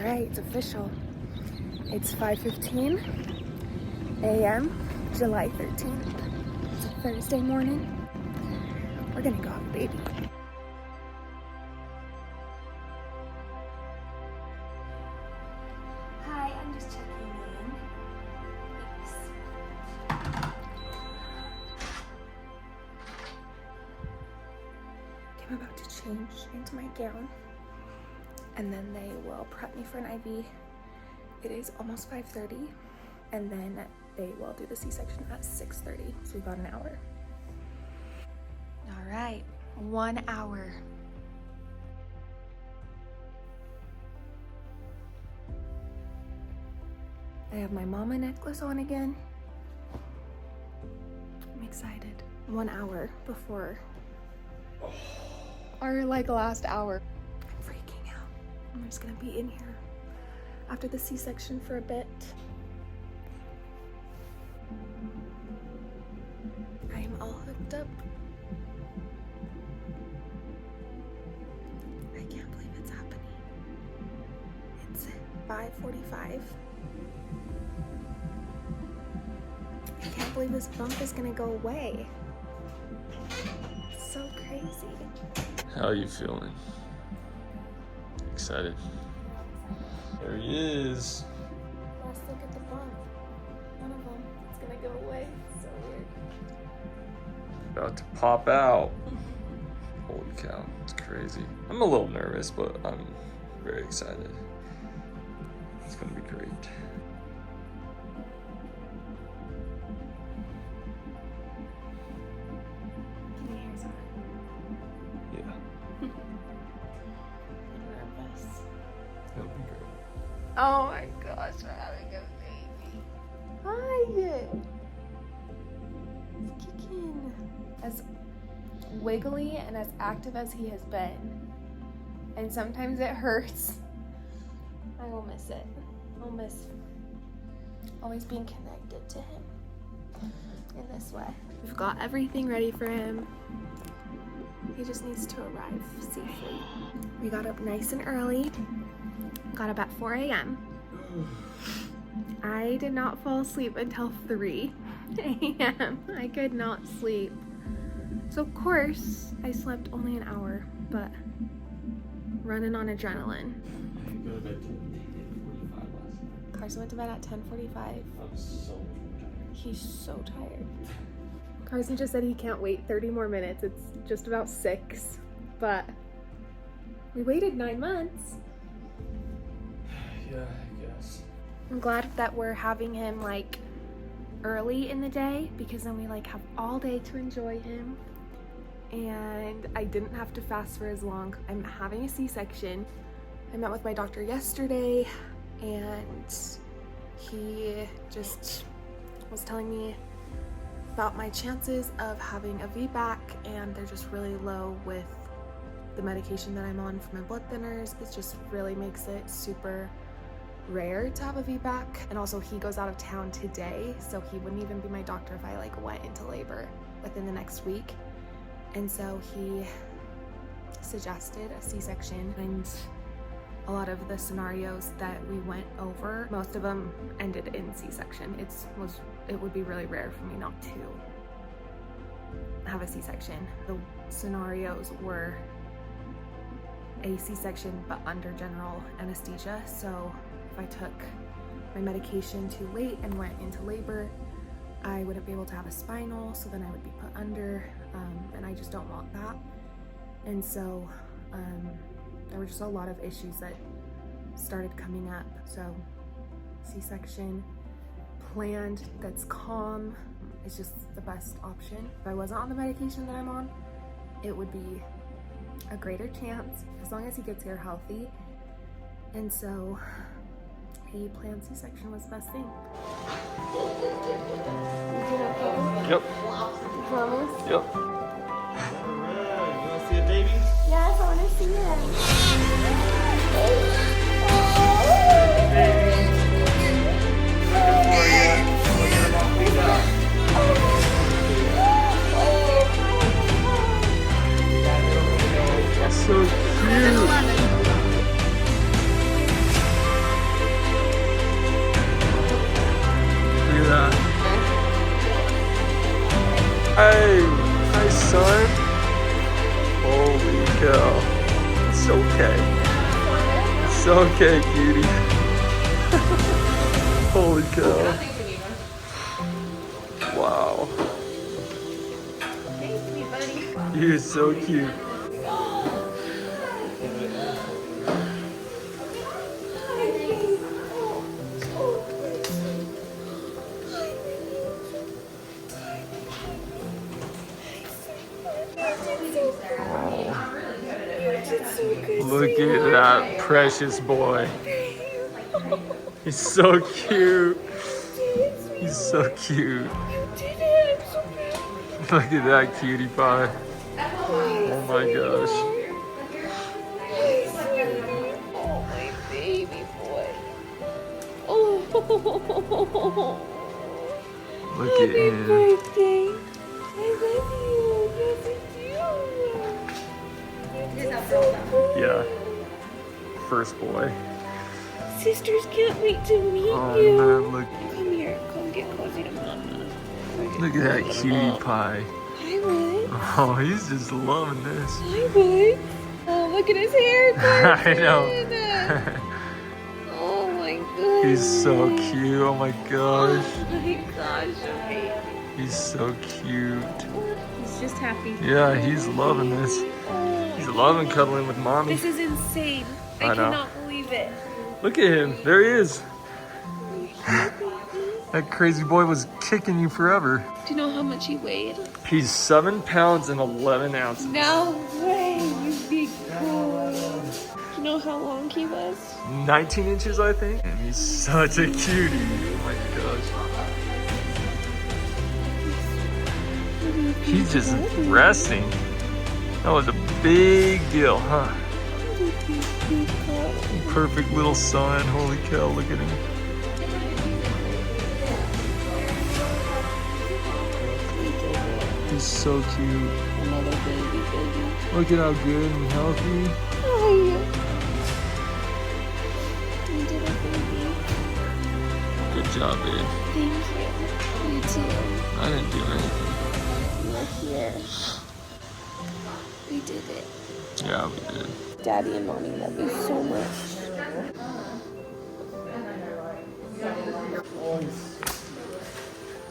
right, it's official. It's 5:15 a.m., July 13th. It's a Thursday morning. We're gonna go have a baby. Hi, I'm just checking in. Thanks. I'm about to change into my gown, and then they will prep me for an IV. It is almost 5:30, and then they will do the C-section at 6:30, so we've got an hour. All right, 1 hour. I have my mama necklace on again. I'm excited. 1 hour before our last hour. I'm freaking out. I'm just gonna be in here after the C-section for a bit. I am all hooked up. I can't believe it's happening. It's 5:45. I can't believe this bump is gonna go away. It's so crazy. How are you feeling? Excited? There he is. Let's look at the bump. One of them. It's gonna go away. It's so weird. About to pop out. Holy cow, it's crazy. I'm a little nervous, but I'm very excited. It's gonna be great. Can you hear something? Yeah, I'm nervous. it'll be great. Oh my gosh, we're having a baby. Hi! It's kicking. As wiggly and as active as he has been, and sometimes it hurts, I will miss it. I'll miss always being connected to him in this way. We've got everything ready for him. He just needs to arrive safely. We got up nice and early. Got up at 4 a.m. I did not fall asleep until 3 a.m. I could not sleep. So of course, I slept only an hour, but running on adrenaline. You go to bed till 10:45 last night. Carson went to bed at 10:45. I'm so tired. He's so tired. Carson just said he can't wait 30 more minutes. It's just about 6, but we waited 9 months. Yeah, I guess. I'm glad that we're having him early in the day, because then we have all day to enjoy him, and I didn't have to fast for as long. I'm having a C-section. I met with my doctor yesterday, and he just was telling me about my chances of having a VBAC, and they're just really low with the medication that I'm on for my blood thinners. It just really makes it super rare to have a VBAC. And also he goes out of town today, so he wouldn't even be my doctor if I went into labor within the next week. And so he suggested a C-section, and a lot of the scenarios that we went over, most of them ended in C-section. It would be really rare for me not to have a C-section. The scenarios were a C-section but under general anesthesia, so if I took my medication too late and went into labor, I wouldn't be able to have a spinal, so then I would be put under, and I just don't want that. And so there were just a lot of issues that started coming up. So C-section planned, that's calm, is just the best option. If I wasn't on the medication that I'm on, it would be a greater chance, as long as he gets here healthy. And so a planned C-section was the best thing. Yep. Promise? Yep. Alright, you wanna see a baby? Yes, I want to see him. That's so cute. okay, cutie. Holy cow. Wow. Thanks, me buddy. You're so cute. Look at that precious boy. He's so cute. He's so cute. Look at that cutie pie. Oh my gosh. Oh, my baby boy. Oh. Look at him. Birthday. I love you. Yes, I do. Yeah. First boy. Sisters can't wait to meet Oh you. man, look. Come here. Come get cozy to mama. Look at that cutie pie. Hi, Bud. Oh, he's just loving this. Hi, Bud. Oh, look at his hair. I know. Oh, my goodness. He's so cute. Oh my gosh. Oh, my gosh. Okay. He's so cute. He's just happy. Yeah, he's loving this. He's loving cuddling with mommy. This is insane. I I know. cannot believe it. Look at him. There he is. That crazy boy was kicking you forever. Do you know how much he weighed? He's 7 pounds and 11 ounces. No way, you big boy. Do you know how long he was? 19 inches, I think. And he's such a cutie. Oh my gosh. He's just resting. That was a big deal, huh? Perfect little son. Holy cow, look at him. He's so cute. Another baby. Look at how good and healthy. Oh, yeah. You did it, baby. Good job, babe. Thank you. You too. I didn't do anything. You're here. We did it. Yeah, we did. Daddy and Mommy love you so much.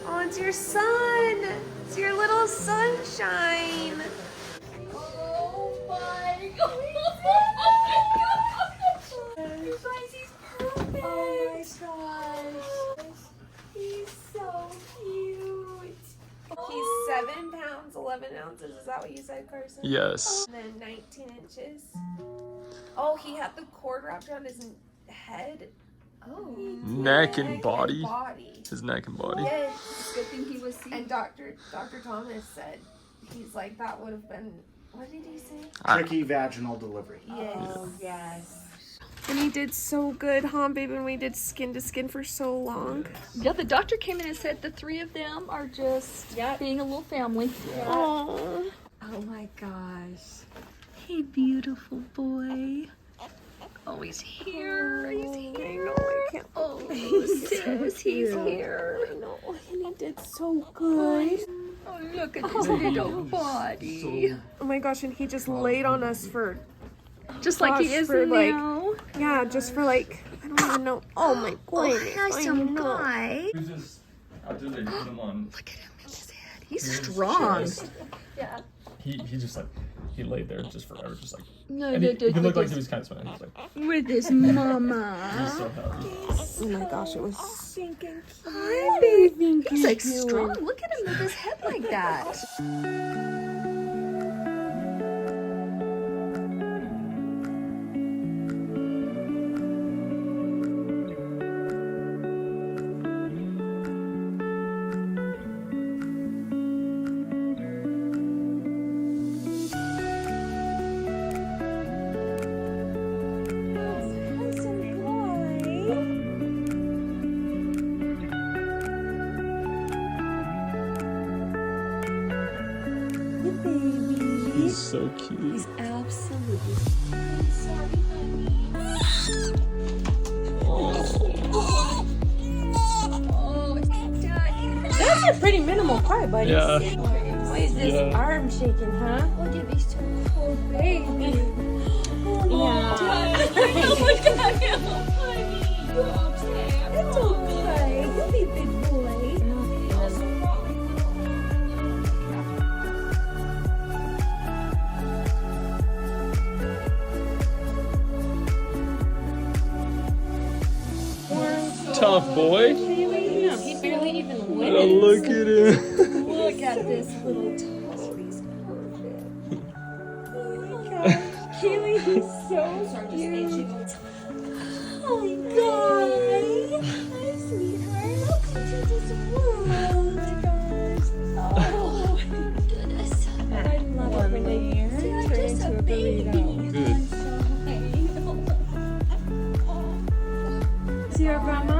Oh, it's your son. It's your little sunshine. Oh my God. You guys, he's perfect. Oh my gosh. He's so cute. He's 7 pounds, 11 ounces. Is that what you said, Carson? Yes. And then 19 inches. Oh, he had the cord wrapped around his head. Oh. Neck and body. Body. His neck and body. Yes. Good thing he was seen. And Dr. Thomas said, he's like, that would have been, what did he say? Tricky vaginal delivery. Yes. Oh, yes. And he did so good, huh, babe? And we did skin to skin for so long. Yeah, the doctor came in and said the three of them are just being a little family. Oh. Oh my gosh. Hey, beautiful boy. Oh, he's here. He's here. I know, I can't. Oh, Sis, he's here. I know, and he did so good. Oh, look at his little body. Oh my gosh, and he just laid on us for, Just like he is for, like, now. yeah, just for like, I don't even know. Oh my goodness. Handsome guy. He just, after they put him on, Look at him in his head. He's strong. Yeah. he just like, he laid there just forever, just like, No, and he could look like he was kind of smiling. He was like, with his mama. he's so happy. Oh my gosh, it was. Hi, baby. He's like strong. Look at him with his head like that. He's so cute. Absolutely. That's a pretty minimal cry, buddy. Yeah. Why is this Yeah. arm shaking, huh? Look at these two poor babies. Oh Look at him, honey. It's okay. You'll be a big boy. Tough boy. No, he barely even Oh, wins. look at him. Look at this little tot. He's perfect. Oh my God. Keely, he's so cute. Oh my God. Hi, sweetheart. Welcome to this world. Oh my gosh. Oh my goodness. I love it when they turn into a burrito. Good. See your grandma?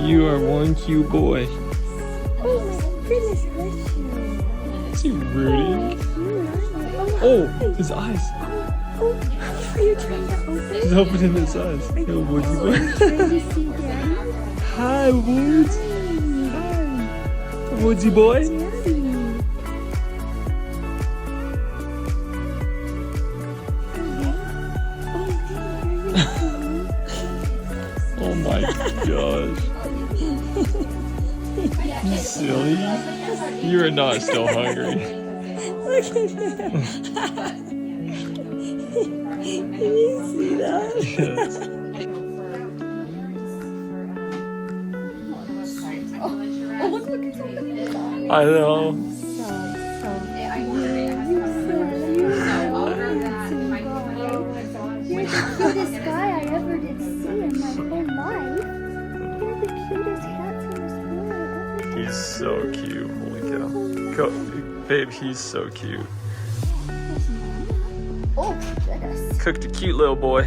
You are one cute boy. Oh my goodness, bless you. Is he rooting? Oh, his eyes. Oh, are you trying to open? He's opening his eyes. Yo, Woodsy boy. Trying to see Daddy? Hi, Woods. Hi. Woodsy boy. Daddy. Oh my gosh. You silly. You are not still hungry. Look at him. Can you see that? Yes. Oh, look at something in his eye. I know. You're the cutest guy I ever did see in my whole life. You're the cutest cat in this world. He's so cute. Holy cow. Babe, he's so cute. Oh, goodness. Cooked a cute little boy.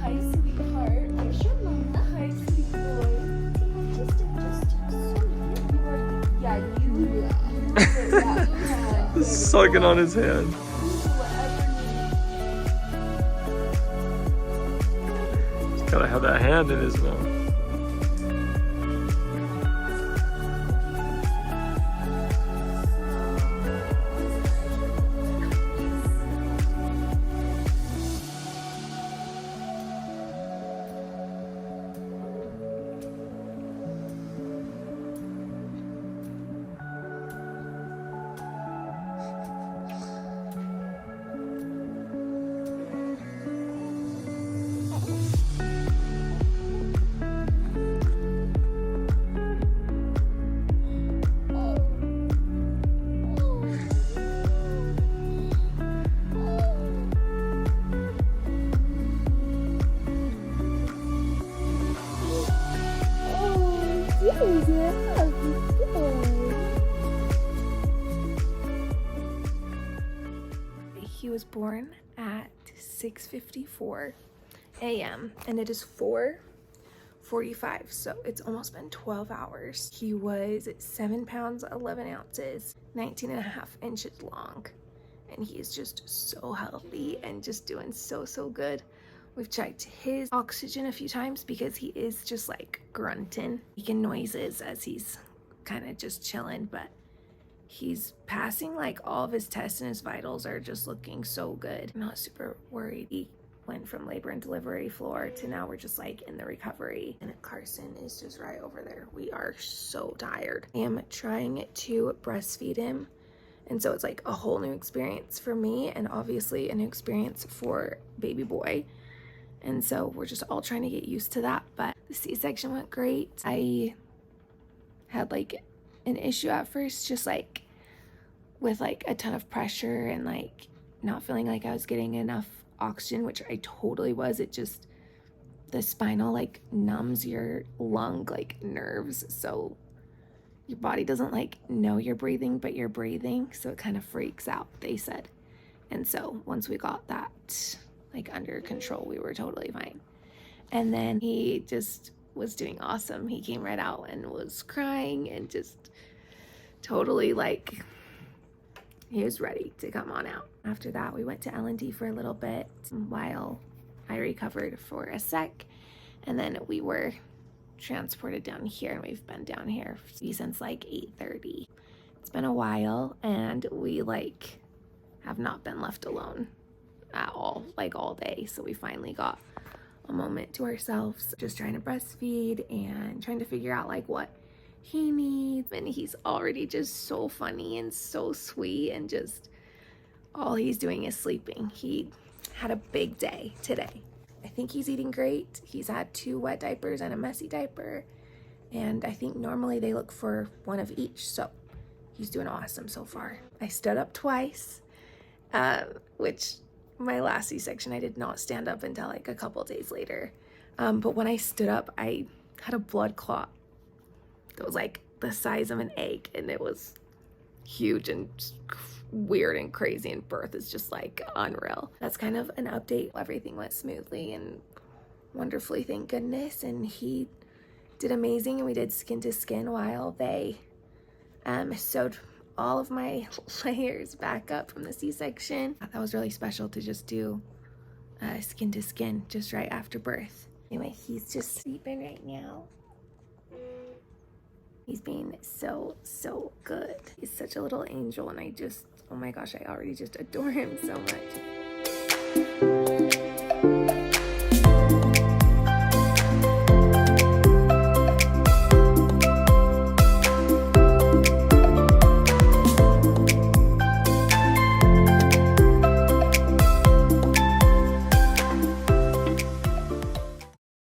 Hi, sweetheart. Where's your mama? Hi, sweet boy. Yeah, you Sucking on his hand. He's gotta have that hand in his mouth. He was born at 6:54 a.m. and it is 4:45, so it's almost been 12 hours. He was 7 pounds 11 ounces, 19 and a half inches long, and he is just so healthy and just doing so good. We've checked his oxygen a few times because he is just like grunting, making noises as he's kind of just chilling, but he's passing like all of his tests and his vitals are just looking so good. I'm not super worried. He went from labor and delivery floor to now we're just like in the recovery. And Carson is just right over there. We are so tired. I am trying to breastfeed him. And so it's like a whole new experience for me and obviously a new experience for baby boy. And so we're just all trying to get used to that. But the C-section went great. I had like an issue at first, just like with like a ton of pressure and like not feeling like I was getting enough oxygen, which I totally was. It just, the spinal like numbs your lung like nerves, so your body doesn't like know you're breathing, but you're breathing, so it kind of freaks out, they said. And so once we got that like under control, we were totally fine. And then he just was doing awesome. He came right out and was crying and just totally like he was ready to come on out. After that, we went to L&D for a little bit while I recovered for a sec, and then we were transported down here, and we've been down here since like 8:30. It's been a while, and we like have not been left alone at all, like all day. So we finally got a moment to ourselves, just trying to breastfeed and trying to figure out like what he needs. And he's already just so funny and so sweet, and just all he's doing is sleeping. He had a big day today. I think he's eating great. He's had 2 wet diapers and a messy diaper, and I think normally they look for 1 of each, so he's doing awesome so far. I stood up twice, which my last C-section I did not stand up until like a couple days later. But when I stood up, I had a blood clot that was like the size of an egg, and it was huge and weird and crazy, and birth is just like unreal. That's kind of an update. Everything went smoothly and wonderfully, thank goodness, and he did amazing, and we did skin to skin while they sewed all of my layers back up from the C-section. That was really special to just do skin to skin just right after birth. Anyway, he's just sleeping right now. He's being so good. He's such a little angel, and I just, oh my gosh, I already just adore him so much.